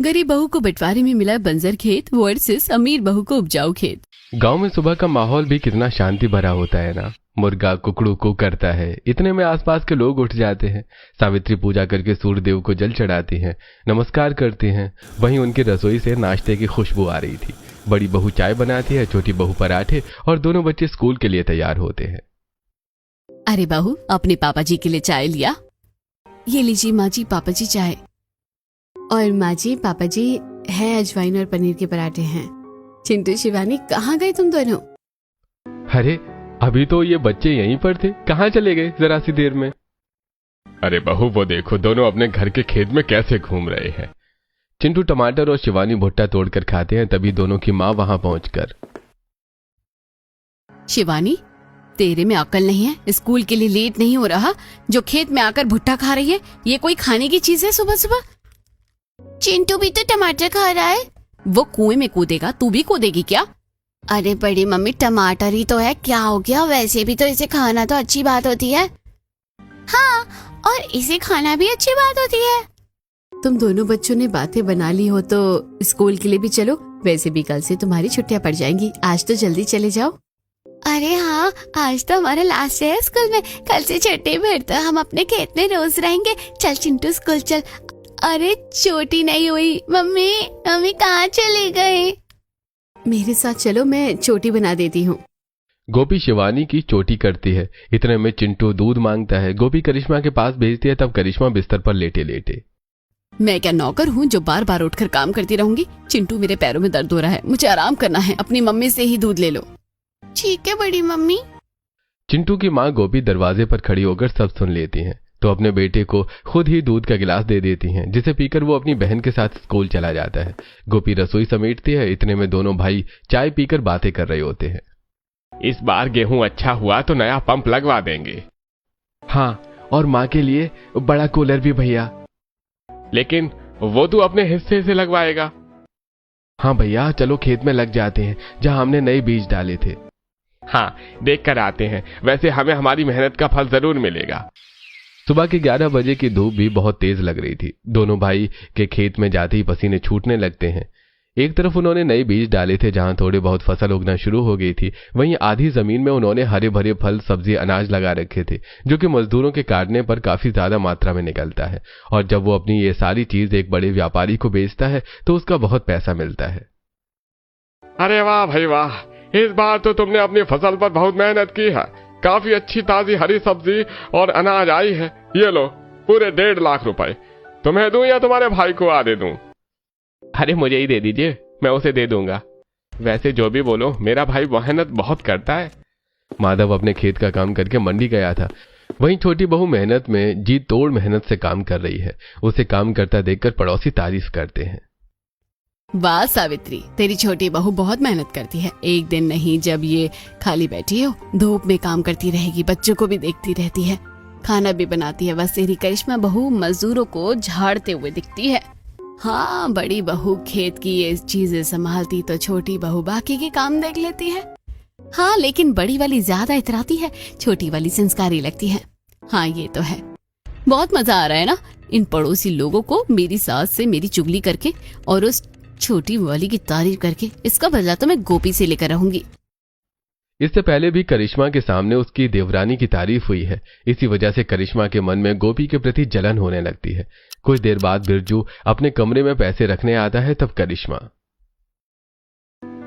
गरीब बहू को बंटवारे में मिला बंजर खेत वर्सेस अमीर बहू को उपजाऊ खेत। गांव में सुबह का माहौल भी कितना शांति भरा होता है ना। मुर्गा कुकड़ू को करता है, इतने में आसपास के लोग उठ जाते हैं। सावित्री पूजा करके सूर्य देव को जल चढ़ाती हैं, नमस्कार करती हैं। वहीं उनकी रसोई से नाश्ते की खुशबू आ रही थी। बड़ी बहू चाय बनाती है, छोटी बहू पराठे, और दोनों बच्चे स्कूल के लिए तैयार होते हैं। अरे बहू, अपने पापा जी के लिए चाय लिया? ये लीजिए माँ जी, पापा जी चाय। और माँ जी, पापा जी है अजवाइन और पनीर के पराठे हैं। चिंटू शिवानी, कहाँ गए तुम दोनों? अरे अभी तो ये बच्चे यहीं पर थे, कहाँ चले गए जरा सी देर में? अरे बहू, वो देखो दोनों अपने घर के खेत में कैसे घूम रहे हैं। चिंटू टमाटर और शिवानी भुट्टा तोड़कर खाते हैं, तभी दोनों की माँ वहां पहुंचकर, शिवानी, तेरे में अकल नहीं है? स्कूल के लिए लेट नहीं हो रहा, जो खेत में आकर भुट्टा खा रही है? ये कोई खाने की चीज है सुबह सुबह? चिंटू भी तो टमाटर खा रहा है। वो कुएं में कूदेगा, तू भी कूदेगी क्या? अरे बड़ी मम्मी, टमाटर ही तो है, क्या हो गया? वैसे भी तो इसे खाना तो अच्छी बात होती है। हाँ, और इसे खाना भी अच्छी बात होती है। तुम दोनों बच्चों ने बातें बना ली हो तो स्कूल के लिए भी चलो। वैसे भी कल से तुम्हारी छुट्टियां पड़ जाएंगी, आज तो जल्दी चले जाओ। अरे हाँ, आज तो हमारा लास्ट है स्कूल में, कल से छुट्टी फिर तो हम अपने खेत में रोज रहेंगे। चल चिंटू स्कूल चल। अरे छोटी नहीं हुई मम्मी, मम्मी कहाँ चली गई? मेरे साथ चलो, मैं चोटी बना देती हूँ। गोपी शिवानी की चोटी करती है। इतने में चिंटू दूध मांगता है। गोपी करिश्मा के पास भेजती है, तब करिश्मा बिस्तर पर लेटे लेटे, मैं क्या नौकर हूँ जो बार बार उठकर काम करती रहूंगी? चिंटू, मेरे पैरों में दर्द हो रहा है, मुझे आराम करना है, अपनी मम्मी से ही दूध ले लो। ठीक है बड़ी मम्मी। चिंटू की माँ गोपी दरवाजे पर खड़ी होकर सब सुन लेती हैं, तो अपने बेटे को खुद ही दूध का गिलास दे देती हैं, जिसे पीकर वो अपनी बहन के साथ स्कूल चला जाता है। गोपी रसोई समेटती है। इतने में दोनों भाई चाय पीकर बातें कर रहे होते हैं। इस बार गेहूं अच्छा हुआ तो नया पंप लगवा देंगे। हाँ, और माँ के लिए बड़ा कूलर भी भैया। लेकिन वो तू अपने हिस्से से लगवाएगा। हाँ भैया, चलो खेत में लग जाते हैं जहाँ हमने नए बीज डाले थे। हाँ, देख कर आते हैं, वैसे हमें हमारी मेहनत का फल जरूर मिलेगा। सुबह के 11 बजे की धूप भी बहुत तेज लग रही थी। दोनों भाई के खेत में जाते ही पसीने छूटने लगते हैं। एक तरफ उन्होंने नए बीज डाले थे जहां थोड़े बहुत फसल उगना शुरू हो गई थी, वहीं आधी जमीन में उन्होंने हरे भरे फल सब्जी अनाज लगा रखे थे, जो कि मजदूरों के काटने पर काफी ज्यादा मात्रा में निकलता है। और जब वो अपनी ये सारी चीज एक बड़े व्यापारी को बेचता है तो उसका बहुत पैसा मिलता है। अरे वाह भाई वाह, इस बार तो तुमने अपनी फसल पर बहुत मेहनत की है। काफी अच्छी ताजी हरी सब्जी और अनाज आई है। ये लो, पूरे 1.5 लाख रुपए। तुम्हें दूं या तुम्हारे भाई को आधे दूं? अरे मुझे ही दे दीजिए, मैं उसे दे दूंगा। वैसे जो भी बोलो, मेरा भाई मेहनत बहुत करता है। माधव अपने खेत का काम करके मंडी गया था। वहीं छोटी बहू मेहनत में जी तोड़ मेहनत से काम कर रही है। उसे काम करता देखकर पड़ोसी तारीफ करते हैं। वाह सावित्री, तेरी छोटी बहू बहुत मेहनत करती है। एक दिन नहीं, जब ये खाली बैठी हो, धूप में काम करती रहेगी, बच्चों को भी देखती रहती है, खाना भी बनाती है। बस तेरी करिश्मा बहू मजदूरों को झाड़ते हुए दिखती है। हाँ, बड़ी बहू खेत की ये चीजें संभालती तो छोटी बहू बाकी के काम देख लेती है। हाँ, लेकिन बड़ी वाली ज्यादा इतराती है, छोटी वाली संस्कारी लगती है। हाँ, ये तो है। बहुत मजा आ रहा है ना इन पड़ोसी लोगों को मेरी सास से मेरी चुगली करके और उस छोटी वाली की तारीफ करके। इसका बदला तो मैं गोपी से लेकर रहूंगी। इससे पहले भी करिश्मा के सामने उसकी देवरानी की तारीफ हुई है। इसी वजह से करिश्मा के मन में गोपी के प्रति जलन होने लगती है। कुछ देर बाद बिरजू अपने कमरे में पैसे रखने आता है, तब करिश्मा,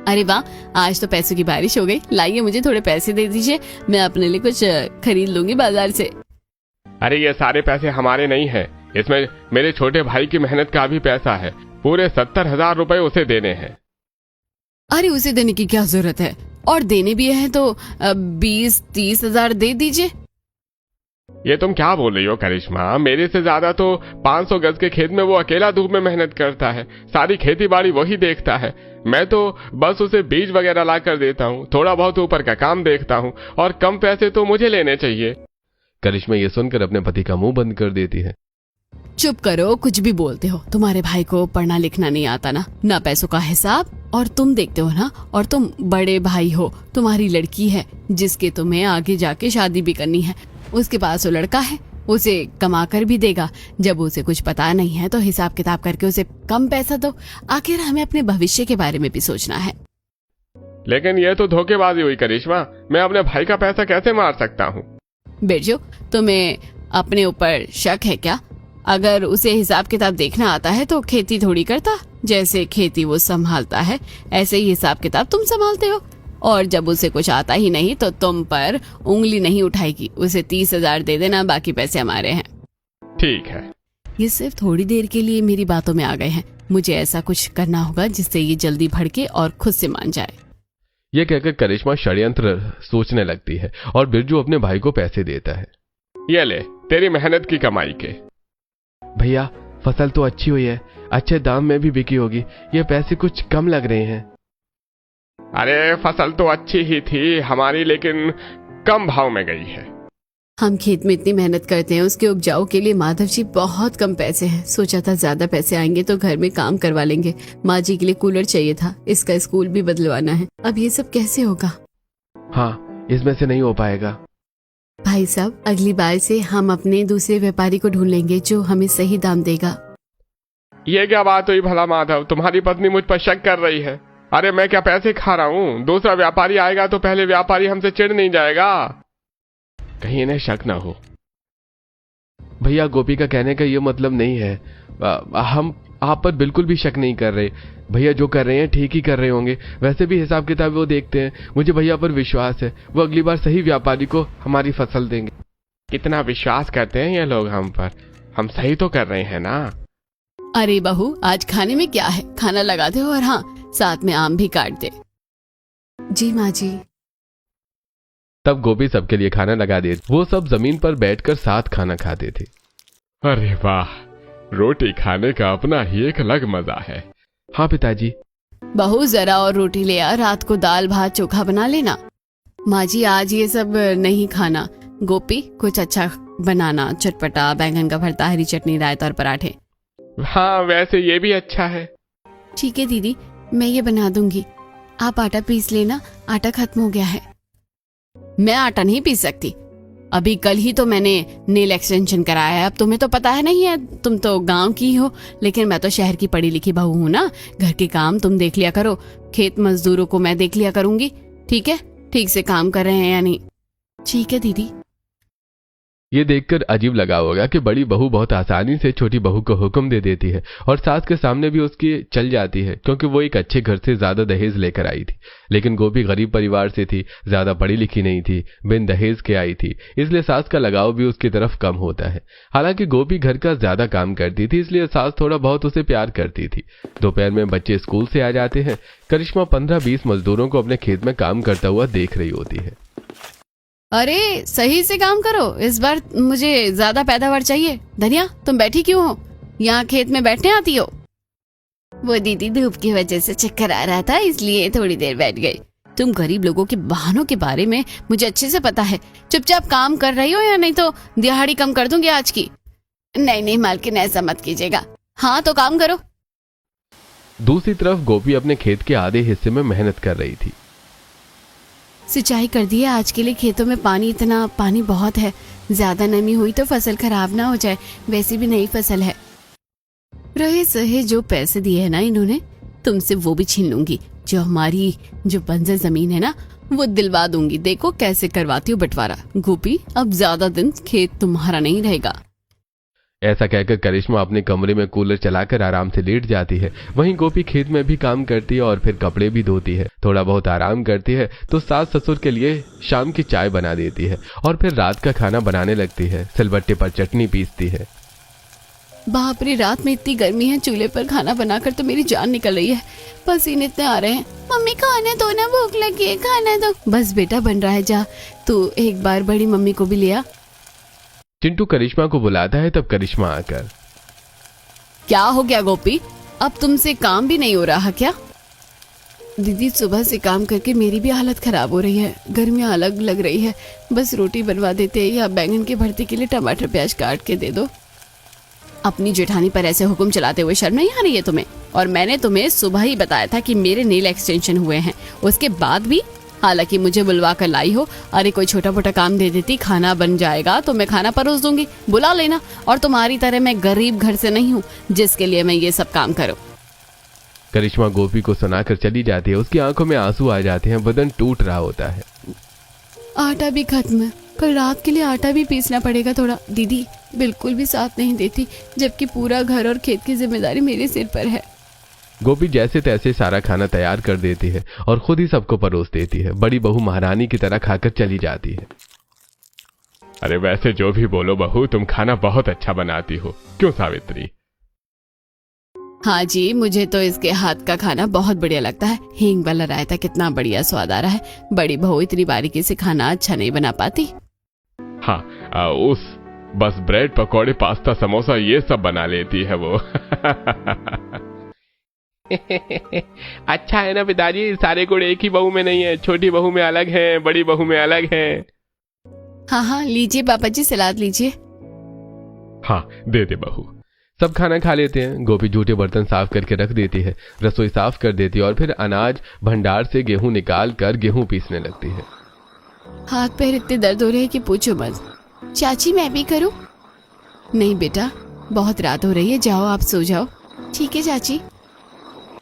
अरे वाह, आज तो पैसों की बारिश हो गई। लाइए, मुझे थोड़े पैसे दे दीजिए, मैं अपने लिए कुछ खरीद लूंगी बाजार से। अरे ये सारे पैसे हमारे नहीं है, इसमें मेरे छोटे भाई की मेहनत का भी पैसा है। पूरे 70,000 रुपए उसे देने हैं। अरे उसे देने की क्या जरूरत है, और देने भी है तो 20-30 हजार दे दीजिए। ये तुम क्या बोल रही हो करिश्मा? मेरे से ज्यादा तो 500 गज के खेत में वो अकेला धूप में मेहनत करता है। सारी खेती बाड़ी वही देखता है। मैं तो बस उसे बीज वगैरह ला कर देता हूँ, थोड़ा बहुत ऊपर का काम देखता हूँ, और कम पैसे तो मुझे लेने चाहिए। करिश्मा ये सुनकर अपने पति का मुंह बंद कर देती है। चुप करो, कुछ भी बोलते हो। तुम्हारे भाई को पढ़ना लिखना नहीं आता ना पैसों का हिसाब, और तुम देखते हो ना, और तुम बड़े भाई हो। तुम्हारी लड़की है जिसके तुम्हें आगे जाके शादी भी करनी है, उसके पास वो लड़का है, उसे कमा कर भी देगा। जब उसे कुछ पता नहीं है तो हिसाब किताब करके उसे कम पैसा दो। आखिर हमें अपने भविष्य के बारे में भी सोचना है। लेकिन ये तो धोखेबाजी हुई करिश्मा, मैं अपने भाई का पैसा कैसे मार सकता हूँ? बिरजू, तुम्हें अपने ऊपर शक है क्या? अगर उसे हिसाब किताब देखना आता है तो खेती थोड़ी करता। जैसे खेती वो संभालता है ऐसे ही हिसाब किताब तुम संभालते हो। और जब उसे कुछ आता ही नहीं तो तुम पर उंगली नहीं उठाएगी। उसे 30,000 दे देना, बाकी पैसे हमारे हैं। ठीक है। ये सिर्फ थोड़ी देर के लिए मेरी बातों में आ गए हैं। मुझे ऐसा कुछ करना होगा जिससे ये जल्दी भड़के और खुद से मान जाए। यह कहकर करिश्मा षड्यंत्र सोचने लगती है और बिरजू अपने भाई को पैसे देता है। ये ले तेरी मेहनत की कमाई के। भैया, फसल तो अच्छी हुई है, अच्छे दाम में भी बिकी होगी। ये पैसे कुछ कम लग रहे हैं। अरे फसल तो अच्छी ही थी हमारी, लेकिन कम भाव में गई है। हम खेत में इतनी मेहनत करते हैं, उसके उपजाऊ के लिए माधव जी बहुत कम पैसे हैं। सोचा था ज्यादा पैसे आएंगे तो घर में काम करवा लेंगे। माँ जी के लिए कूलर चाहिए था, इसका स्कूल भी बदलवाना है। अब ये सब कैसे होगा? हाँ, इसमें से नहीं हो पाएगा। भाई साहब, अगली बार से हम अपने दूसरे व्यापारी को ढूंढ लेंगे जो हमें सही दाम देगा। ये क्या बात हुई भला माधव, तुम्हारी पत्नी मुझ पर शक कर रही है? अरे मैं क्या पैसे खा रहा हूँ? दूसरा व्यापारी आएगा तो पहले व्यापारी हमसे चिढ़ नहीं जाएगा? कहीं इन्हें शक ना हो। भैया, गोपी का कहने का ये मतलब नहीं है। हम आप पर बिल्कुल भी शक नहीं कर रहे। भैया जो कर रहे हैं ठीक ही कर रहे होंगे। वैसे भी हिसाब किताब वो देखते हैं। मुझे भैया पर विश्वास है, वो अगली बार सही व्यापारी को हमारी फसल देंगे। कितना विश्वास करते हैं ये लोग हम पर। हम सही तो कर रहे हैं ना? अरे बहू, आज खाने में क्या है? खाना लगा दे और हाँ, साथ में आम भी काट दे। जी माँ जी। तब गोपी सबके लिए खाना लगा दे। वो सब जमीन पर बैठकर साथ खाना खाते थे। अरे वाह, रोटी खाने का अपना ही एक अलग मजा है। हाँ पिताजी। बहू, जरा और रोटी ले आ, रात को दाल भात चोखा बना लेना। माँ जी, आज ये सब नहीं खाना। गोपी, कुछ अच्छा बनाना, चटपटा, बैंगन का भरता, हरी चटनी, रायता और पराठे। हाँ, वैसे ये भी अच्छा है। ठीक है दीदी, मैं ये बना दूंगी। आप आटा पीस लेना, आटा खत्म हो गया है। मैं आटा नहीं पीस सकती। अभी कल ही तो मैंने नेल एक्सटेंशन कराया है। अब तुम्हें तो पता है नहीं है, तुम तो गांव की हो, लेकिन मैं तो शहर की पढ़ी लिखी बहू हूँ ना। घर के काम तुम देख लिया करो, खेत मजदूरों को मैं देख लिया करूंगी। ठीक है? ठीक से काम कर रहे हैं या नहीं? ठीक है दीदी। ये देखकर अजीब लगा होगा कि बड़ी बहू बहुत आसानी से छोटी बहू को हुक्म दे देती है और सास के सामने भी उसकी चल जाती है, क्योंकि वो एक अच्छे घर से ज्यादा दहेज लेकर आई थी। लेकिन गोपी गरीब परिवार से थी, ज्यादा पढ़ी लिखी नहीं थी, बिन दहेज के आई थी, इसलिए सास का लगाव भी उसकी तरफ कम होता है। हालांकि गोपी घर का ज्यादा काम करती थी, इसलिए सास थोड़ा बहुत उसे प्यार करती थी। दोपहर में बच्चे स्कूल से आ जाते हैं। करिश्मा 15-20 मजदूरों को अपने खेत में काम करता हुआ देख रही होती है। अरे सही से काम करो, इस बार मुझे ज्यादा पैदावार चाहिए। धनिया, तुम बैठी क्यों हो? यहाँ खेत में बैठने आती हो? वो दीदी, धूप की वजह से चक्कर आ रहा था, इसलिए थोड़ी देर बैठ गई। तुम गरीब लोगों के बहानों के बारे में मुझे अच्छे से पता है। चुपचाप काम कर रही हो या नहीं तो दिहाड़ी कम कर दूंगी आज की। नहीं नहीं मालकिन, ऐसा मत कीजिएगा। हाँ तो काम करो। दूसरी तरफ गोपी अपने खेत के आधे हिस्से में मेहनत कर रही थी। सिंचाई कर दी है आज के लिए। खेतों में पानी बहुत है। ज्यादा नमी हुई तो फसल खराब ना हो जाए, वैसे भी नई फसल है। रहे सहे जो पैसे दिए है ना इन्होंने, तुमसे वो भी छीन लूंगी। जो हमारी जो बंजर जमीन है ना, वो दिलवा दूंगी। देखो कैसे करवाती हूँ बंटवारा। गोपी, अब ज्यादा दिन खेत तुम्हारा नहीं रहेगा। ऐसा कहकर करिश्मा अपने कमरे में कूलर चलाकर आराम से लेट जाती है। वहीं गोपी खेत में भी काम करती है और फिर कपड़े भी धोती है। थोड़ा बहुत आराम करती है तो सास ससुर के लिए शाम की चाय बना देती है और फिर रात का खाना बनाने लगती है। सिलबट्टे पर चटनी पीसती है। बाप रे, रात में इतनी गर्मी है, चूल्हे पर खाना बनाकर तो मेरी जान निकल रही है। पसीने इतने आ रहे हैं। मम्मी खाने दो ना, भूख लगी है, खाना दो। बस बेटा, बन रहा है, जा तू एक बार बड़ी मम्मी को भी ले आ। चिंटू करिश्मा को बुलाता है। तब करिश्मा आकर, क्या हो गया गोपी, अब तुमसे काम भी नहीं हो रहा क्या? दीदी, सुबह से काम करके मेरी भी हालत खराब हो रही है। गर्मियाँ अलग लग रही है। बस रोटी बनवा देते या बैंगन के भरते के लिए टमाटर प्याज काट के दे दो। अपनी जेठानी पर ऐसे हुक्म चलाते हुए शर्म नहीं आ रही है तुम्हें? और मैंने तुम्हें सुबह ही बताया था कि मेरे नेल एक्सटेंशन हुए हैं, उसके बाद भी हालांकि मुझे बुलवा कर लाई हो। अरे कोई छोटा मोटा काम दे देती, खाना बन जाएगा तो मैं खाना परोस दूंगी, बुला लेना। और तुम्हारी तरह मैं गरीब घर से नहीं हूँ जिसके लिए मैं ये सब काम करूँ। करिश्मा गोपी को सुनाकर चली जाती है। उसकी आंखों में आंसू आ जाते हैं, बदन टूट रहा होता है। आटा भी खत्म है, कल रात के लिए आटा भी पीसना पड़ेगा थोड़ा। दीदी बिल्कुल भी साथ नहीं देती, जबकि पूरा घर और खेत की जिम्मेदारी मेरे सिर पर है। गोपी जैसे तैसे सारा खाना तैयार कर देती है और खुद ही सबको परोस देती है। बड़ी बहू महारानी की तरह खाकर चली जाती है। अरे वैसे जो भी बोलो बहू, तुम खाना बहुत अच्छा बनाती हो, क्यों सावित्री? हाँ जी, मुझे तो इसके हाथ का खाना बहुत बढ़िया लगता है। हींग वाला रायता कितना बढ़िया स्वाद आ रहा है। बड़ी बहू इतनी बारीकी से खाना अच्छा नहीं बना पाती। हाँ, उस बस ब्रेड पकौड़े पास्ता समोसा ये सब बना लेती है वो। अच्छा है ना पिताजी, सारे गुण एक ही बहू में नहीं है। छोटी बहू में अलग है, बड़ी बहू में अलग है। हाँ हाँ लीजिए पापा जी, सलाद लीजिए। हाँ दे दे बहू। सब खाना खा लेते हैं। गोपी जूठे बर्तन साफ करके रख देती है, रसोई साफ कर देती है और फिर अनाज भंडार से गेहूं निकाल कर गेहूं पीसने लगती है। हाथ पैर इतने दर्द हो रहे हैं कि पूछो मत। चाची मैं भी करूं? नहीं बेटा, बहुत रात हो रही है, जाओ आप सो जाओ। ठीक है चाची।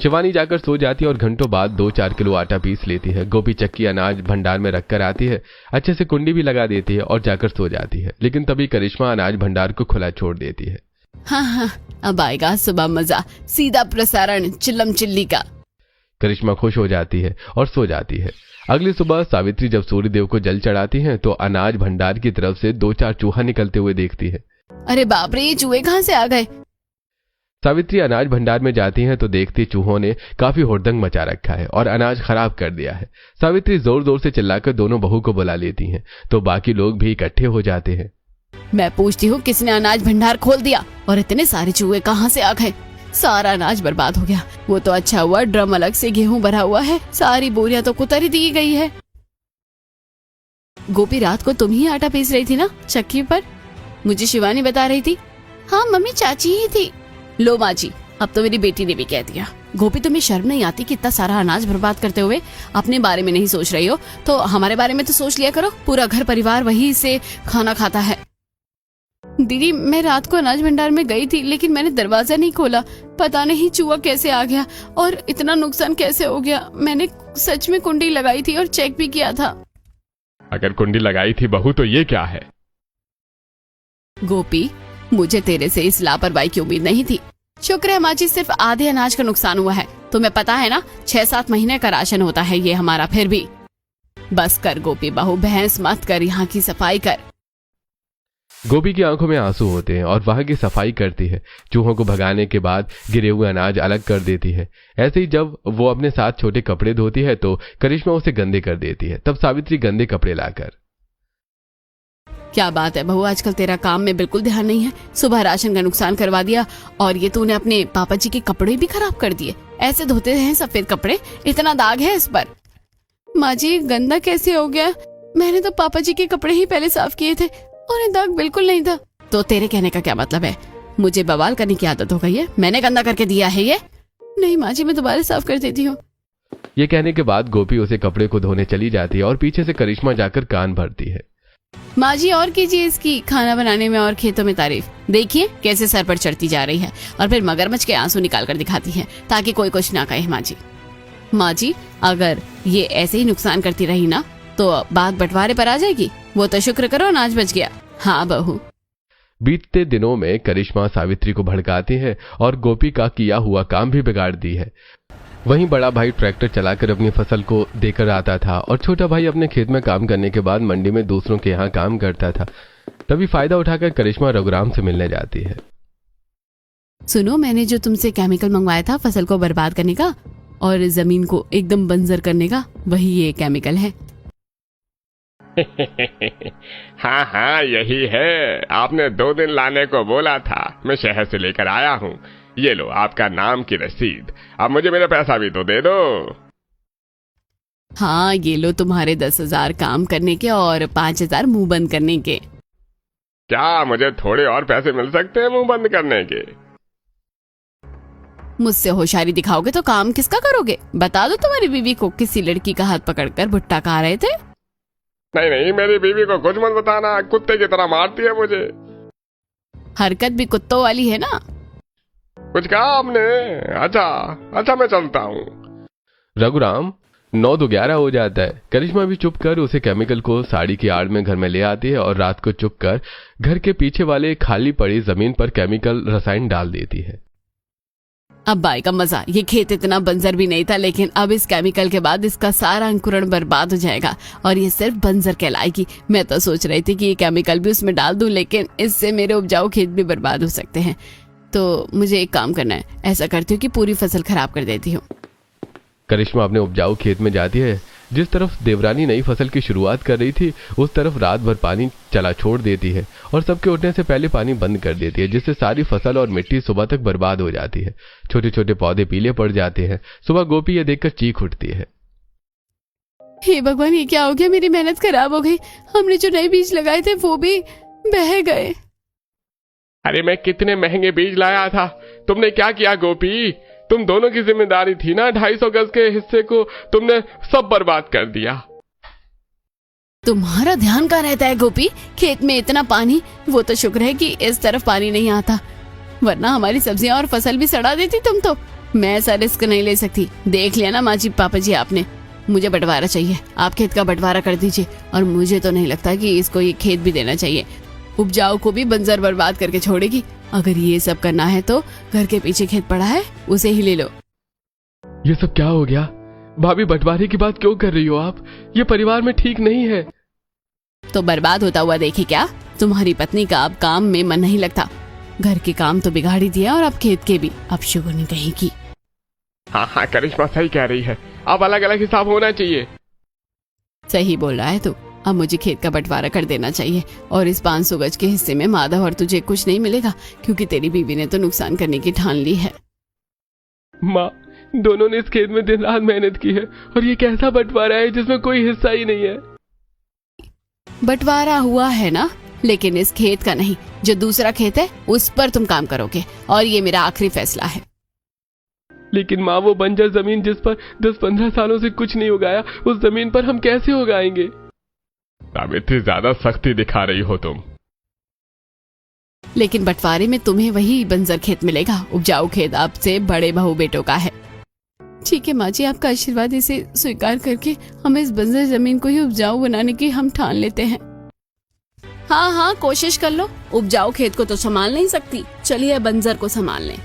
शिवानी जाकर सो जाती है और घंटों बाद 2-4 किलो आटा पीस लेती है। गोपी चक्की अनाज भंडार में रखकर आती है, अच्छे से कुंडी भी लगा देती है और जाकर सो जाती है। लेकिन तभी करिश्मा अनाज भंडार को खुला छोड़ देती है। हाँ हाँ, अब आएगा सुबह मजा, सीधा प्रसारण चिल्लम चिल्ली का। करिश्मा खुश हो जाती है और सो जाती है। अगली सुबह सावित्री जब सूर्यदेव को जल चढ़ाती है तो अनाज भंडार की तरफ से 2-4 चूहा निकलते हुए देखती है। अरे बाप रे, ये चूहे कहाँ से आ गए? सावित्री अनाज भंडार में जाती है तो देखती चूहों ने काफी हुड़दंग मचा रखा है और अनाज खराब कर दिया है। सावित्री जोर जोर से चिल्लाकर दोनों बहू को बुला लेती हैं तो बाकी लोग भी इकट्ठे हो जाते हैं। मैं पूछती हूँ किसने अनाज भंडार खोल दिया और इतने सारे चूहे कहाँ से आ गए? सारा अनाज बर्बाद हो गया। वो तो अच्छा हुआ ड्रम अलग से गेहूं भरा हुआ है, सारी बोरियां तो कुतर ही दी गई है। गोपी रात को तुम ही आटा पीस रही थी ना चक्की पर? मुझे शिवानी बता रही थी। हाँ मम्मी, चाची ही थी। लो माँ जी, अब तो मेरी बेटी ने भी कह दिया। गोपी तुम्हें शर्म नहीं आती कि इतना सारा अनाज बर्बाद करते हुए अपने बारे में नहीं सोच रही हो तो हमारे बारे में तो सोच लिया करो। पूरा घर परिवार वही से खाना खाता है। दीदी मैं रात को अनाज भंडार में गई थी लेकिन मैंने दरवाजा नहीं खोला, पता नहीं चूहा कैसे आ गया और इतना नुकसान कैसे हो गया। मैंने सच में कुंडी लगाई थी और चेक भी किया था। अगर कुंडी लगाई थी बहू तो ये क्या है? गोपी, मुझे तेरे से इस लापरवाही की उम्मीद नहीं थी। शुक्र है माँ जी, सिर्फ आधे अनाज का नुकसान हुआ है। तुम्हें पता है ना 6-7 महीने का राशन होता है ये हमारा। फिर भी बस कर गोपी बहू, बहस मत कर, यहाँ की सफाई कर। गोपी की आंखों में आंसू होते हैं और वहां की सफाई करती है। चूहों को भगाने के बाद गिरे हुए अनाज अलग कर देती है। ऐसे ही जब वो अपने साथ छोटे कपड़े धोती है तो करिश्मा उसे गंदे कर देती है। तब सावित्री गंदे कपड़े लाकर, क्या बात है बहू, आजकल तेरा काम में बिल्कुल ध्यान नहीं है। सुबह राशन का नुकसान करवा दिया और ये तूने अपने पापा जी के कपड़े भी खराब कर दिए। ऐसे धोते हैं सफेद कपड़े, इतना दाग है इस पर। माँ जी गंदा कैसे हो गया? मैंने तो पापा जी के कपड़े ही पहले साफ किए थे और ये दाग बिल्कुल नहीं था। तो तेरे कहने का क्या मतलब है? मुझे बवाल करने की आदत हो गई है, मैंने गंदा करके दिया है ये? नहीं माँ जी, मैं दोबारा साफ कर देती हूँ। ये कहने के बाद गोपी उसे कपड़े को धोने चली जाती है और पीछे से करिश्मा जाकर कान भरती है। माँ जी और कीजिए इसकी खाना बनाने में और खेतों में तारीफ। देखिए कैसे सर पर चढ़ती जा रही है और फिर मगरमच्छ के आंसू निकाल कर दिखाती है ताकि कोई कुछ ना कहे। माँ जी अगर ये ऐसे ही नुकसान करती रही ना तो बात बंटवारे पर आ जाएगी। वो तो शुक्र करो अनाज बच गया। हाँ बहू। बीतते दिनों में करिश्मा सावित्री को भड़काती है और गोपी का किया हुआ काम भी बिगाड़ दी है। वहीं बड़ा भाई ट्रैक्टर चलाकर अपनी फसल को देकर आता था और छोटा भाई अपने खेत में काम करने के बाद मंडी में दूसरों के यहाँ काम करता था। तभी फायदा उठाकर करिश्मा रघुराम से मिलने जाती है। सुनो, मैंने जो तुमसे केमिकल मंगवाया था फसल को बर्बाद करने का और जमीन को एकदम बंजर करने का, वही ये केमिकल है। हाँ हाँ यही है, आपने 2 दिन लाने को बोला था, मैं शहर से लेकर आया हूँ। ये लो आपका नाम की रसीद, अब मुझे मेरा पैसा भी तो दे दो। हाँ ये लो तुम्हारे 10,000 काम करने के और 5,000 मुंह बंद करने के। क्या मुझे थोड़े और पैसे मिल सकते हैं मुंह बंद करने के? मुझसे होशियारी दिखाओगे तो काम किसका करोगे? बता दो तुम्हारी बीवी को किसी लड़की का हाथ पकड़कर भुट्टा खा रहे थे। नहीं नहीं, मेरी बीवी को कुछ मत बताना, कुत्ते की तरह मारती है मुझे। हरकत भी कुत्तों वाली है ना। कुछ कहा आपने? अच्छा मैं चलता हूँ। रघुराम 9 तो 11 हो जाता है। करिश्मा भी चुप कर उसे केमिकल को साड़ी की आड़ में घर में ले आती है और रात को चुप कर घर के पीछे वाले खाली पड़ी जमीन पर केमिकल रसायन डाल देती है। अब बाई का मजा, ये खेत इतना बंजर भी नहीं था, लेकिन अब इस केमिकल के बाद इसका सारा अंकुरण बर्बाद हो जाएगा और ये सिर्फ बंजर कहलाएगी। मैं तो सोच रही थी कि ये केमिकल भी उसमें डाल दूं, लेकिन इससे मेरे उपजाऊ खेत भी बर्बाद हो सकते हैं। तो मुझे एक काम करना है, ऐसा करती हूँ कि पूरी फसल खराब कर देती हूँ। करिश्मा अपने उपजाऊ खेत में जाती है। जिस तरफ देवरानी नई फसल की शुरुआत कर रही थी उस तरफ रात भर पानी चला छोड़ देती है और सबके उठने से पहले पानी बंद कर देती है, जिससे सारी फसल और मिट्टी सुबह तक बर्बाद हो जाती है। छोटे छोटे पौधे पीले पड़ जाते हैं। सुबह गोपी ये देखकर चीख उठती है, हे भगवान, ये क्या हो गया? मेरी मेहनत खराब हो गई। हमने जो नए बीज लगाए थे वो भी बह गए। अरे मैं कितने महंगे बीज लाया था, तुमने क्या किया गोपी? तुम दोनों की जिम्मेदारी थी ना। 250 गज के हिस्से को तुमने सब बर्बाद कर दिया। तुम्हारा ध्यान कहाँ रहता है गोपी? खेत में इतना पानी, वो तो शुक्र है कि इस तरफ पानी नहीं आता, वरना हमारी सब्जियां और फसल भी सड़ा देती तुम तो। मैं ऐसा रिस्क नहीं ले सकती। देख लिया ना माँ जी, पापा जी, आपने। मुझे बंटवारा चाहिए। आप खेत का बंटवारा कर दीजिए। और मुझे तो नहीं लगता कि इसको ये खेत भी देना चाहिए। उपजाऊ को भी बंजर बर्बाद करके छोड़ेगी। अगर ये सब करना है तो घर के पीछे खेत पड़ा है, उसे ही ले लो। ये सब क्या हो गया? भाभी, बंटवारे की बात क्यों कर रही हो आप? ये परिवार में ठीक नहीं है। तो बर्बाद होता हुआ देखी क्या? तुम्हारी पत्नी का अब काम में मन नहीं लगता। घर के काम तो बिगाड़ ही दिया और अब खेत के भी। अब शुगर नहीं कहेगी। हाँ, करिश्मा सही कह रही है। अब अलग अलग हिसाब होना चाहिए। सही बोल रहा है तू। अब मुझे खेत का बंटवारा कर देना चाहिए और इस 500 गज के हिस्से में माधव और तुझे कुछ नहीं मिलेगा, क्योंकि तेरी बीवी ने तो नुकसान करने की ठान ली है। माँ, दोनों ने इस खेत में दिन रात मेहनत की है और ये कैसा बंटवारा है जिसमें कोई हिस्सा ही नहीं है। बंटवारा हुआ है ना, लेकिन इस खेत का नहीं। जो दूसरा खेत है उस पर तुम काम करोगे और ये मेरा आखिरी फैसला है। लेकिन माँ, वो बंजर जमीन जिस पर 10-15 सालों से कुछ नहीं उगाया, उस जमीन पर हम कैसे उगाएंगे? अब इतनी ज्यादा सख्ती दिखा रही हो तुम। लेकिन बंटवारे में तुम्हें वही बंजर खेत मिलेगा। उपजाऊ खेत आपसे बड़े बहू बेटों का है। ठीक है माँ जी, आपका आशीर्वाद, इसे स्वीकार करके हम इस बंजर जमीन को ही उपजाऊ बनाने की हम ठान लेते हैं। हाँ, कोशिश कर लो। उपजाऊ खेत को तो संभाल नहीं सकती, चलिए बंजर को संभाल लें।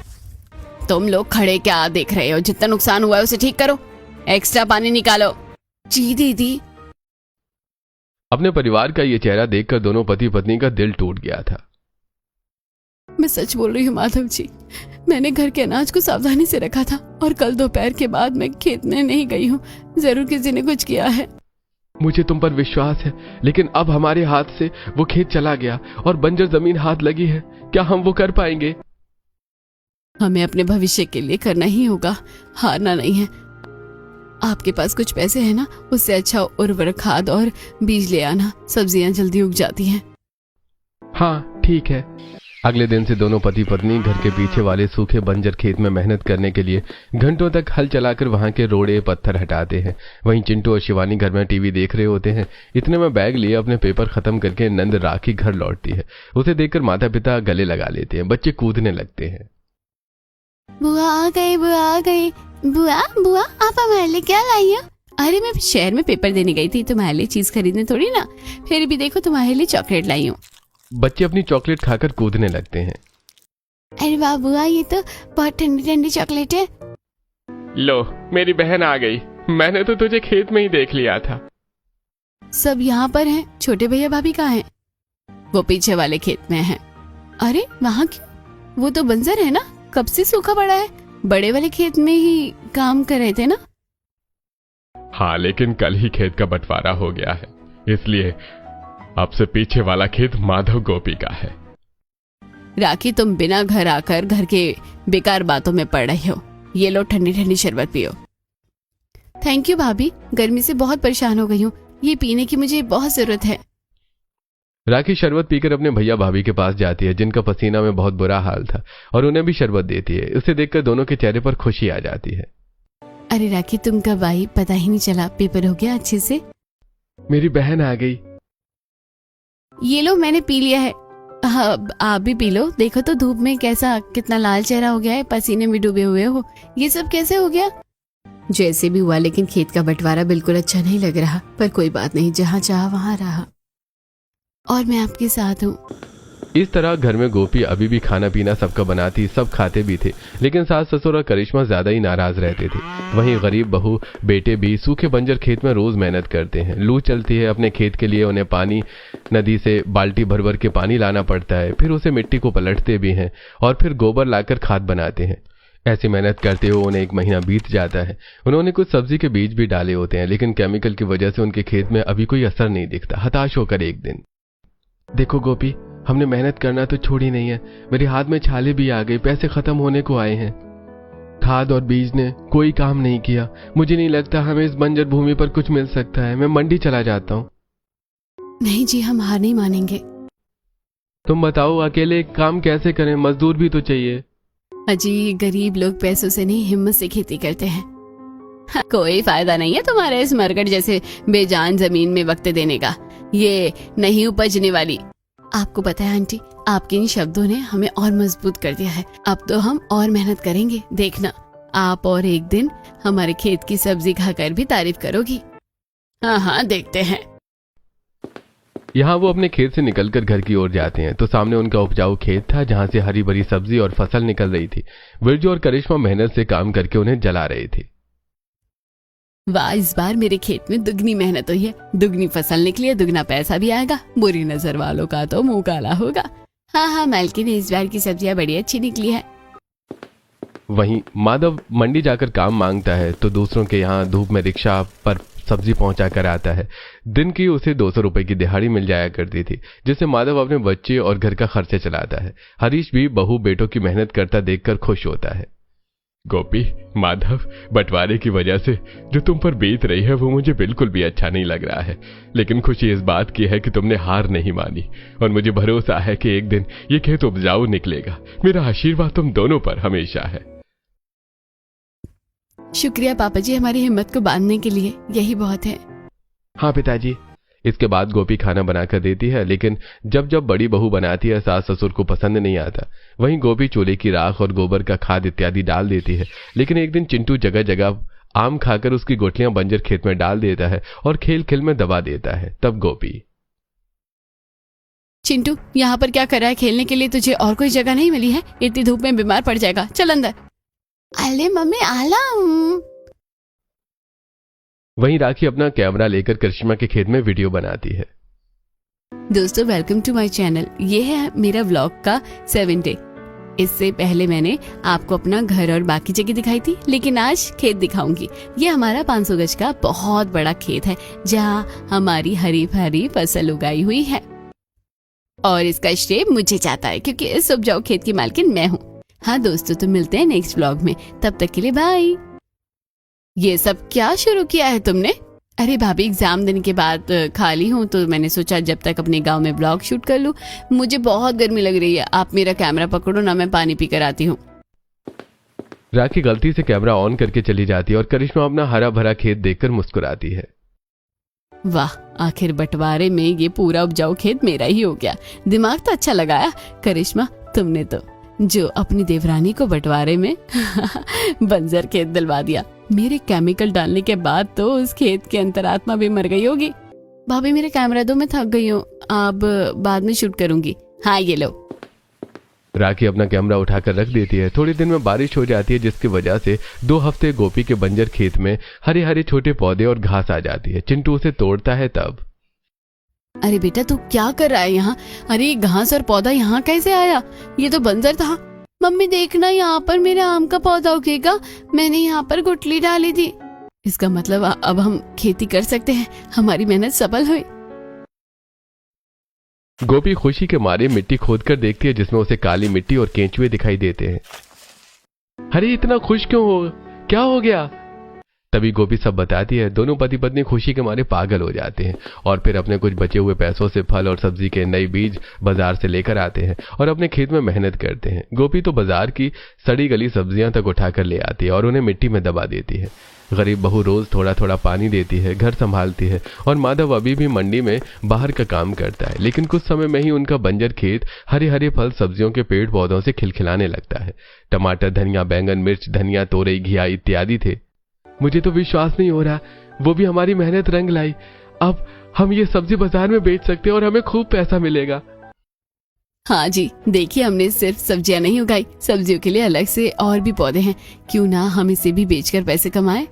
तुम लोग खड़े क्या देख रहे हो? जितना नुकसान हुआ है उसे ठीक करो। एक्स्ट्रा पानी निकालो। जी दीदी। अपने परिवार का ये चेहरा देखकर दोनों पति पत्नी का दिल टूट गया था। मैं सच बोल रही हूँ माधव जी, मैंने घर के अनाज को सावधानी से रखा था और कल दोपहर के बाद मैं खेत में नहीं गई हूँ। जरूर किसी ने कुछ किया है। मुझे तुम पर विश्वास है, लेकिन अब हमारे हाथ से वो खेत चला गया और बंजर जमीन हाथ लगी है। क्या हम वो कर पाएंगे? हमें अपने भविष्य के लिए करना ही होगा, हारना नहीं है। आपके पास कुछ पैसे हैं ना, उससे अच्छा उर्वरक खाद और बीज ले आना। सब्जियां जल्दी उग जाती हैं। हाँ, ठीक है। अगले दिन से दोनों पति पत्नी घर के पीछे वाले सूखे बंजर खेत में मेहनत करने के लिए घंटों तक हल चलाकर वहां के रोड़े पत्थर हटाते हैं। वहीं चिंटू और शिवानी घर में टीवी देख रहे होते हैं। इतने में बैग लिए अपने पेपर खत्म करके नंद राखी घर लौटती है। उसे देखकर माता पिता गले लगा लेते हैं। बच्चे कूदने लगते हैं। बुआ आ गई, बुआ आ गई। बुआ आप हमारे लिए क्या लाई हो? अरे मैं शहर में पेपर देने गई थी, तुम्हारे लिए चीज खरीदने थोड़ी ना। फिर भी देखो, तुम्हारे लिए चॉकलेट लाई हूँ। बच्चे अपनी चॉकलेट खाकर कूदने लगते हैं। अरे वाह बुआ, ये तो बहुत ठंडी ठंडी चॉकलेट है। लो, मेरी बहन आ गई। मैंने तो तुझे खेत में ही देख लिया था। सब यहाँ पर हैं। छोटे भैया भाभी कहाँ हैं? वो पीछे वाले खेत में हैं। अरे वहाँ क्यों? वो तो बंजर है ना, कब से सूखा पड़ा है। बड़े वाले खेत में ही काम कर रहे थे ना। हाँ, लेकिन कल ही खेत का बंटवारा हो गया है, इसलिए अब से पीछे वाला खेत माधव गोपी का है। राखी, तुम बिना घर आकर घर के बेकार बातों में पड़ रहे हो। ये लो ठंडी ठंडी शरबत पियो। थैंक यू भाभी, गर्मी से बहुत परेशान हो गई हूँ। ये पीने की मुझे बहुत जरूरत है। राखी शरबत पीकर अपने भैया भाभी के पास जाती है जिनका पसीना में बहुत बुरा हाल था, और उन्हें भी शरबत देती है। उसे देखकर दोनों के चेहरे पर खुशी आ जाती है। अरे राखी, तुम कब आई? पता ही नहीं चला। पेपर हो गया अच्छे से? मेरी बहन आ गई। ये लो, मैंने पी लिया है। हाँ, आप भी पी लो। देखो तो धूप में कैसा कितना लाल चेहरा हो गया है, पसीने में डूबे हुए हो। ये सब कैसे हो गया? जैसे भी हुआ, लेकिन खेत का बंटवारा बिल्कुल अच्छा नहीं लग रहा। पर कोई बात नहीं, जहाँ चाहा वहाँ रहा, और मैं आपके साथ हूँ। इस तरह घर में गोपी अभी भी खाना पीना सबका बनाती, सब खाते भी थे, लेकिन सास ससुर और करिश्मा ज्यादा ही नाराज रहते थे। वहीं गरीब बहू बेटे भी सूखे बंजर खेत में रोज मेहनत करते हैं। लू चलती है अपने खेत के लिए, उन्हें पानी नदी से बाल्टी भर भर के पानी लाना पड़ता है, फिर उसे मिट्टी को पलटते भी हैं और फिर गोबर लाकर खाद बनाते हैं। ऐसी मेहनत करते हुए उन्हें 1 महीना बीत जाता है। उन्होंने कुछ सब्जी के बीज भी डाले होते हैं, लेकिन केमिकल की वजह से उनके खेत में अभी कोई असर नहीं दिखता। हताश होकर एक दिन, देखो गोपी, हमने मेहनत करना तो छोड़ी नहीं है, मेरे हाथ में छाले भी आ गए, पैसे खत्म होने को आए हैं। खाद और बीज ने कोई काम नहीं किया। मुझे नहीं लगता हमें इस बंजर भूमि पर कुछ मिल सकता है। मैं मंडी चला जाता हूँ। नहीं जी, हम हार नहीं मानेंगे। तुम बताओ, अकेले काम कैसे करें? मजदूर भी तो चाहिए। अजी, गरीब लोग पैसों से नहीं, हिम्मत से खेती करते हैं। कोई फायदा नहीं है तुम्हारे इस मरकट जैसे बेजान जमीन में वक्त देने का। ये नहीं उपजने वाली। आपको पता है आंटी, आपके इन शब्दों ने हमें और मजबूत कर दिया है। अब तो हम और मेहनत करेंगे, देखना आप। और एक दिन हमारे खेत की सब्जी खाकर भी तारीफ करोगी। हाँ हाँ, देखते हैं। यहाँ वो अपने खेत से निकलकर घर की ओर जाते हैं तो सामने उनका उपजाऊ खेत था, जहाँ से हरी भरी सब्जी और फसल निकल रही थी। विरजू और करिश्मा मेहनत से काम करके उन्हें जला रहे थे। वाह, इस बार मेरे खेत में दुगनी मेहनत हुई है, दुगनी फसल निकली है, दुगना पैसा भी आएगा। बुरी नजर वालों का तो मुंह काला होगा। हाँ हाँ मालकिन, इस बार की सब्जियां बड़ी अच्छी निकली है। वहीं माधव मंडी जाकर काम मांगता है तो दूसरों के यहाँ धूप में रिक्शा पर सब्जी पहुंचा कर आता है। दिन की उसे 200 रुपए की दिहाड़ी मिल जाया करती थी, जिससे माधव अपने बच्चे और घर का खर्चा चलाता है। हरीश भी बहू बेटों की मेहनत करता देखकर खुश होता है। गोपी, माधव, बंटवारे की वजह से जो तुम पर बीत रही है वो मुझे बिल्कुल भी अच्छा नहीं लग रहा है, लेकिन खुशी इस बात की है कि तुमने हार नहीं मानी और मुझे भरोसा है कि एक दिन ये खेत उपजाऊ निकलेगा। मेरा आशीर्वाद तुम दोनों पर हमेशा है। शुक्रिया पापा जी, हमारी हिम्मत को बांधने के लिए, यही बहुत है। हाँ पिताजी। इसके बाद गोपी खाना बनाकर देती है, लेकिन जब जब बड़ी बहू बनाती है सास ससुर को पसंद नहीं आता। वहीं गोपी चूल्हे की राख और गोबर का खाद इत्यादि डाल देती है, लेकिन एक दिन चिंटू जगह जगह आम खाकर उसकी गुठलियां बंजर खेत में डाल देता है और खेल खेल में दबा देता है। तब गोपी, चिंटू यहाँ पर क्या कर रहा है? खेलने के लिए तुझे और कोई जगह नहीं मिली है? इतनी धूप में बीमार पड़ जाएगा, चल अंदर। अरे मम्मी, आला। वहीं राखी अपना कैमरा लेकर करिश्मा के खेत में वीडियो बनाती है। दोस्तों, वेलकम टू माय चैनल। ये है मेरा व्लॉग का 7th डे। इससे पहले मैंने आपको अपना घर और बाकी जगह दिखाई थी, लेकिन आज खेत दिखाऊंगी। ये हमारा 500 गज का बहुत बड़ा खेत है, जहाँ हमारी हरी भरी फसल उगाई हुई है, और इसका श्रेय मुझे जाता है क्योंकि इस उपजाऊ खेत की मालकिन मैं हूँ। हाँ दोस्तों, तो मिलते हैं नेक्स्ट व्लॉग में, तब तक के लिए बाय। ये सब क्या शुरू किया है तुमने? अरे भाभी, एग्जाम देने के बाद खाली हूँ तो मैंने सोचा जब तक अपने गांव में ब्लॉग शूट कर लूँ। मुझे बहुत गर्मी लग रही है, आप मेरा कैमरा पकड़ो ना, मैं पानी पी कर आती हूँ। राखी गलती से कैमरा ऑन करके चली जाती है और करिश्मा अपना हरा भरा खेत देखकर मुस्कुराती है। वाह, आखिर बंटवारे में ये पूरा उपजाऊ खेत मेरा ही हो गया। दिमाग तो अच्छा लगाया करिश्मा तुमने तो, जो अपनी देवरानी को बंटवारे में बंजर खेत दिलवा दिया। मेरे केमिकल डालने के बाद तो उस खेत की अंतरात्मा भी मर गई होगी। भाभी, मेरा कैमरा दो, मैं थक गई हूँ, अब बाद में शूट करूंगी। हाँ ये लो। राखी अपना कैमरा उठाकर रख देती है। थोड़ी दिन में बारिश हो जाती है, जिसकी वजह से 2 हफ्ते गोपी के बंजर खेत में हरे हरे छोटे पौधे और घास आ जाती है। चिंटू उसे तोड़ता है। तब, अरे बेटा, तू क्या कर रहा है यहाँ? अरे घास और पौधा यहाँ कैसे आया? ये तो बंजर था। मम्मी देखना, यहाँ पर मेरा आम का पौधा उगेगा, मैंने यहाँ पर गुठली डाली थी। इसका मतलब अब हम खेती कर सकते हैं, हमारी मेहनत सफल हुई। गोपी खुशी के मारे मिट्टी खोदकर देखती है, जिसमें उसे काली मिट्टी और केंचुए दिखाई देते हैं। अरे इतना खुश क्यों हो? क्या हो गया? तभी गोपी सब बताती है। दोनों पति पत्नी खुशी के मारे पागल हो जाते हैं और फिर अपने कुछ बचे हुए पैसों से फल और सब्जी के नए बीज बाजार से लेकर आते हैं और अपने खेत में मेहनत करते हैं। गोपी तो बाजार की सड़ी गली सब्जियां तक उठाकर ले आती है और उन्हें मिट्टी में दबा देती है। गरीब बहू रोज थोड़ा थोड़ा पानी देती है, घर संभालती है और माधव अभी भी मंडी में बाहर का काम करता है। लेकिन कुछ समय में ही उनका बंजर खेत हरे हरे फल सब्जियों के पेड़ पौधों से खिलखिलाने लगता है। टमाटर, धनिया, बैंगन, मिर्च, धनिया, तोरई, घिया इत्यादि थे। मुझे तो विश्वास नहीं हो रहा, वो भी हमारी मेहनत रंग लाई। अब हम ये सब्जी बाजार में बेच सकते हैं और हमें खूब पैसा मिलेगा। हाँ जी, देखिए हमने सिर्फ सब्जियां नहीं उगाई, सब्जियों के लिए अलग से और भी पौधे हैं। क्यों ना हम इसे भी बेचकर पैसे कमाएं?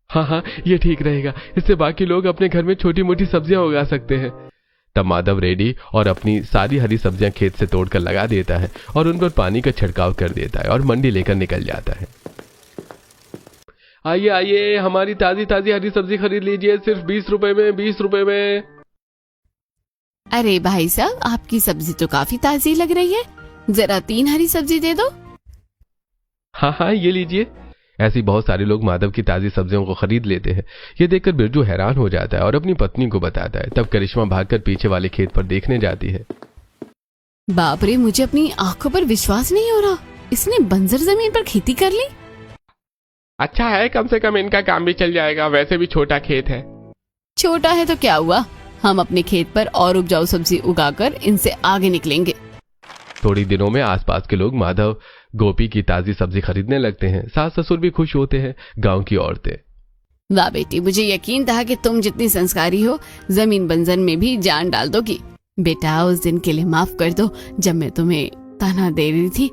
हाँ, ये ठीक रहेगा। इससे बाकी लोग अपने घर में छोटी मोटी सब्जियां उगा सकते हैं। तब माधव रेडी और अपनी सारी हरी सब्जियां खेत से तोड़कर लगा देता है और उन पर पानी का छिड़काव कर देता है और मंडी लेकर निकल जाता है। आइए आइए, हमारी ताजी ताजी हरी सब्जी खरीद लीजिए, सिर्फ 20 रुपए में, 20 रुपए में। अरे भाई साहब, आपकी सब्जी तो काफी ताजी लग रही है, जरा 3 हरी सब्जी दे दो। हाँ, ये लीजिए। ऐसे बहुत सारे लोग माधव की ताजी सब्जियों को खरीद लेते हैं। ये देखकर बिरजू हैरान हो जाता है और अपनी पत्नी को बताता है। तब करिश्मा भागकर पीछे वाले खेत पर देखने जाती है। बाप रे, मुझे अपनी आंखों पर विश्वास नहीं हो रहा, इसने बंजर जमीन पर खेती कर ली। अच्छा है, कम से कम इनका काम भी चल जाएगा, वैसे भी छोटा खेत है। छोटा है तो क्या हुआ, हम अपने खेत पर और उपजाऊ सब्जी उगाकर इनसे आगे निकलेंगे। थोड़ी दिनों में आसपास के लोग माधव गोपी की ताजी सब्जी खरीदने लगते हैं। सास ससुर भी खुश होते हैं, गांव की औरतें। वाह बेटी, मुझे यकीन था कि तुम जितनी संस्कारी हो जमीन बंजर में भी जान डाल दोगी। बेटा, उस दिन के लिए माफ कर दो जब मैं तुम्हें ताना दे रही थी,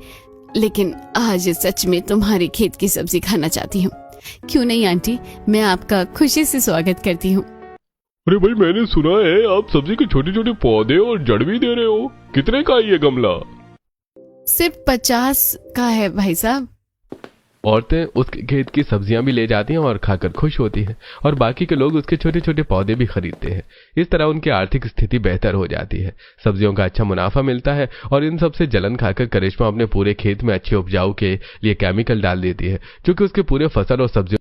लेकिन आज सच में तुम्हारी खेत की सब्जी खाना चाहती हूँ। क्यों नहीं आंटी, मैं आपका खुशी से स्वागत करती हूँ। अरे भाई, मैंने सुना है आप सब्जी के छोटे छोटे पौधे और जड़ भी दे रहे हो। कितने का है ये गमला? सिर्फ 50 का है भाई साहब। औरतें उसके खेत की सब्जियां भी ले जाती हैं और खाकर खुश होती हैं और बाकी के लोग उसके छोटे छोटे पौधे भी खरीदते हैं। इस तरह उनकी आर्थिक स्थिति बेहतर हो जाती है, सब्जियों का अच्छा मुनाफा मिलता है और इन सब से जलन खाकर करिश्मा अपने पूरे खेत में अच्छे उपजाऊ के लिए केमिकल डाल देती है, जो कि उसके पूरे फसल और सब्जियों।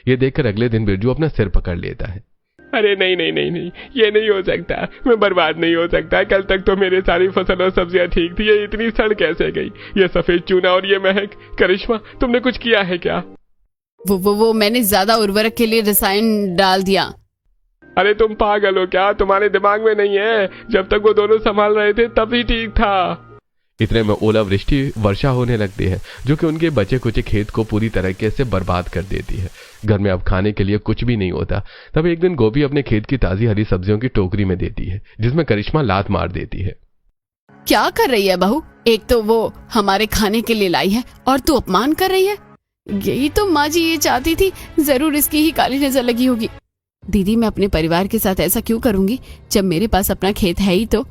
ये देखकर अगले दिन बिरजू अपना सिर पकड़ लेता है। अरे नहीं, ये नहीं हो सकता, मैं बर्बाद नहीं हो सकता। कल तक तो मेरे सारी फसल और सब्जियां ठीक थी, ये इतनी सड़ कैसे गई? ये सफेद चूना और ये महक। करिश्मा, तुमने कुछ किया है क्या? वो मैंने ज्यादा उर्वरक के लिए रसायन डाल दिया। अरे तुम पागल हो क्या? तुम्हारे दिमाग में नहीं है? जब तक वो दोनों संभाल रहे थे तब ही ठीक था। इतने में ओलावृष्टि वर्षा होने लगती है, जो कि उनके बचे कुचे खेत को पूरी तरीके से बर्बाद कर देती है। घर में अब खाने के लिए कुछ भी नहीं होता। तब एक दिन गोपी अपने खेत की ताजी हरी सब्जियों की टोकरी में देती है, जिसमें करिश्मा लात मार देती है। क्या कर रही है बहू? एक तो वो हमारे खाने के लिए लाई है और तू अपमान कर रही है। यही तो माँ जी ये चाहती थी, जरूर इसकी ही काली नजर लगी होगी। दीदी, मैं अपने परिवार के साथ ऐसा क्यों करूंगी जब मेरे पास अपना खेत है ही तो।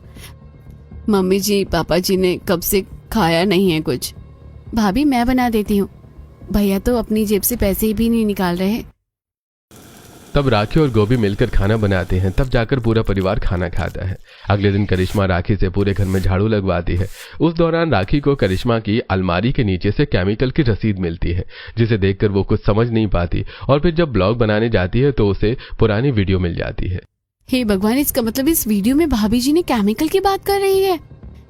मम्मी जी, पापा जी ने कब से खाया नहीं है कुछ। भाभी, मैं बना देती हूँ। भैया तो अपनी जेब से पैसे भी नहीं निकाल रहे। तब राखी और गोभी मिलकर खाना बनाते हैं। तब जाकर पूरा परिवार खाना खाता है। अगले दिन करिश्मा राखी से पूरे घर में झाड़ू लगवाती है। उस दौरान राखी को करिश्मा की अलमारी के नीचे से केमिकल की रसीद मिलती है, जिसे देखकर वो कुछ समझ नहीं पाती और फिर जब ब्लॉग बनाने जाती है तो उसे पुरानी वीडियो मिल जाती है। हे भगवान, इसका मतलब इस वीडियो में भाभी जी ने केमिकल की बात कर रही है।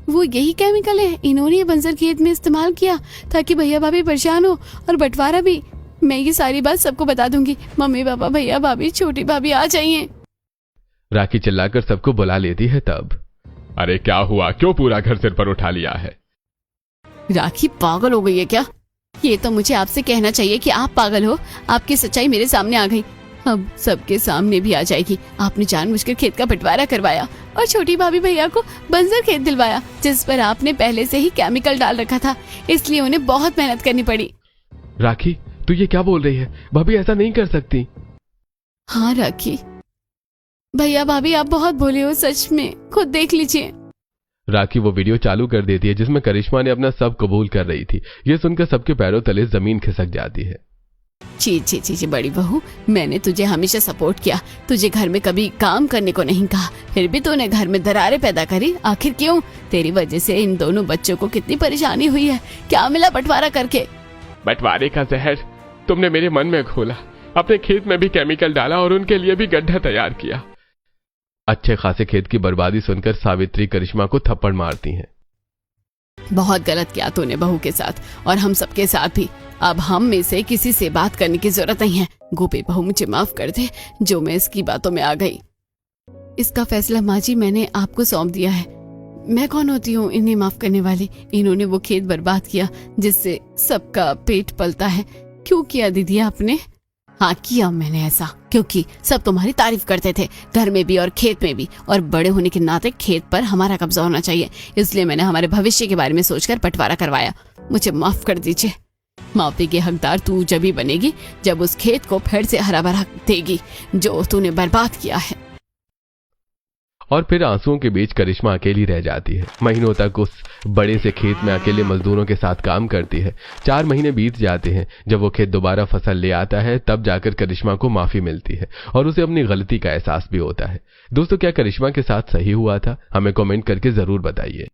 वो यही केमिकल है इन्होंने ये बंजर खेत में इस्तेमाल किया ताकि भैया भाभी परेशान हो और बंटवारा भी। मैं ये सारी बात सबको बता दूंगी। मम्मी पापा, भैया भाभी, छोटी भाभी आ जाइए। राखी चिल्लाकर सबको बुला लेती है। तब अरे क्या हुआ? क्यों पूरा घर सिर पर उठा लिया है? राखी पागल हो गई है क्या? ये तो मुझे आपसे कहना चाहिए कि आप पागल हो। आपकी सच्चाई मेरे सामने आ गई, अब सबके सामने भी आ जाएगी। आपने जानबूझकर खेत का बंटवारा करवाया और छोटी भाभी भैया को बंजर खेत दिलवाया, जिस पर आपने पहले से ही केमिकल डाल रखा था, इसलिए उन्हें बहुत मेहनत करनी पड़ी। राखी, तू ये क्या बोल रही है? भाभी ऐसा नहीं कर सकती। हाँ राखी, भैया भाभी आप बहुत भोले हो, सच में, खुद देख लीजिए। राखी वो वीडियो चालू कर देती है जिसमें करिश्मा ने अपना सब कबूल कर रही थी। ये सुनकर सबके पैरों तले जमीन खिसक जाती है। ची बड़ी बहू, मैंने तुझे हमेशा सपोर्ट किया, तुझे घर में कभी काम करने को नहीं कहा, फिर भी तूने घर में दरारें पैदा करी। आखिर क्यों? तेरी वजह से इन दोनों बच्चों को कितनी परेशानी हुई है। क्या मिला बंटवारा करके? बंटवारे का जहर तुमने मेरे मन में घोला, अपने खेत में भी केमिकल डाला और उनके लिए भी गड्ढा तैयार किया। अच्छे खासे खेत की बर्बादी सुनकर सावित्री करिश्मा को थप्पड़ मारती हैं। बहुत गलत किया तूने बहू के साथ और हम सबके साथ भी। अब हम में से किसी से बात करने की जरूरत नहीं है। गोपी बहू मुझे माफ कर दे जो मैं इसकी बातों में आ गई। इसका फैसला माँ जी मैंने आपको सौंप दिया है। मैं कौन होती हूँ इन्हें माफ करने वाली। इन्होंने वो खेत बर्बाद किया जिससे सबका पेट पलता है। क्यों किया दीदी आपने? हाँ किया मैंने ऐसा क्योंकि सब तुम्हारी तारीफ करते थे, घर में भी और खेत में भी, और बड़े होने के नाते खेत पर हमारा कब्जा होना चाहिए। इसलिए मैंने हमारे भविष्य के बारे में सोचकर बंटवारा करवाया। मुझे माफ कर दीजिए। माफी के हकदार तू जब ही बनेगी जब उस खेत को फिर से हरा भरा देगी जो तूने बर्बाद किया है। और फिर आंसुओं के बीच करिश्मा अकेली रह जाती है। महीनों तक उस बड़े से खेत में अकेले मजदूरों के साथ काम करती है। 4 महीने बीत जाते हैं। जब वो खेत दोबारा फसल ले आता है तब जाकर करिश्मा को माफी मिलती है और उसे अपनी गलती का एहसास भी होता है। दोस्तों, क्या करिश्मा के साथ सही हुआ था? हमें कमेंट करके जरूर बताइए।